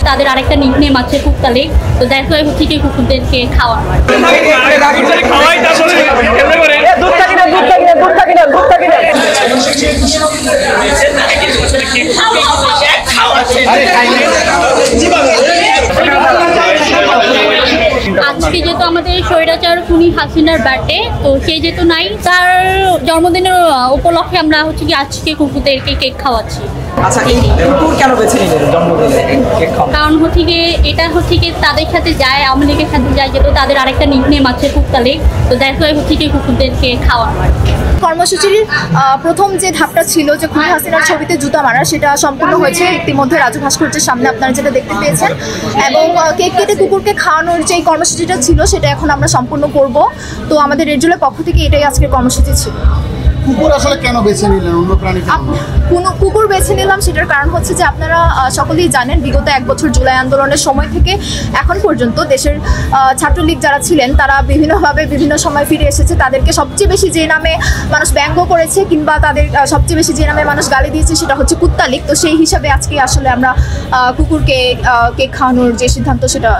তাদের আরেকটা নিকনেম আছে কুত্তা লেগ। তো দেখো হচ্ছে কি কুকুরদেরকে খাওয়ানো আর আজকে যেহেতু আমাদের স্বৈরাচার খুনি হাসিনার বার্থডে, তো সে যেহেতু নাই, তার জন্মদিনের উপলক্ষে আমরা হচ্ছে কি আজকে কুকুরদেরকে কেক খাওয়াচ্ছি। আচ্ছা, এই কুকুর কেন বেছে নিলেন জন্মদিনে কেক খাওয়া? কারণ হচ্ছে কি এটা হচ্ছে কি তাদের সাথে যায়, আওয়ামী লীগের সাথে যায়, যেহেতু তাদের আরেকটা নিকনেম আছে কুত্তা লেগ। তো দেখো হচ্ছে কি কুকুরদেরকে খাওয়ানো আর কর্মসূচির প্রথম যে ধাপটা ছিল যে খুনি হাসিনার ছবিতে জুতা মারা, সেটা সম্পূর্ণ হয়েছে ইতিমধ্যে রাজু ভাস্কর্যের সামনে আপনারা যেটা দেখতে পেয়েছেন। এবং কেক কেটে কুকুরকে খাওয়ানোর যে কর্মসূচিটা ছিল সেটা এখন আমরা সম্পূর্ণ করব। তো আমাদের রেড জোনের পক্ষ থেকে এটাই আজকের কর্মসূচি ছিল। কুকুর আসলে কেন বেছে নিলেন, অন্য প্রাণী কোনো কুকুর বেছে নিলাম সেটার কারণ হচ্ছে যে আপনারা সকলেই জানেন বিগত 1 বছর জুলাই আন্দোলনের সময় থেকে এখন পর্যন্ত দেশের ছাত্রলীগ যারা ছিলেন তারা বিভিন্নভাবে বিভিন্ন সময় ফিরে এসেছে। তাদেরকে সবচেয়ে বেশি যে নামে মানুষ ব্যঙ্গ করেছে কিংবা তাদের সবচেয়ে বেশি যে নামে মানুষ গালি দিয়েছে সেটা হচ্ছে কুত্তা লীগ। তো সেই হিসাবে আজকে আসলে আমরা কুকুরকে কেক খাওয়ানোর যে সিদ্ধান্ত সেটা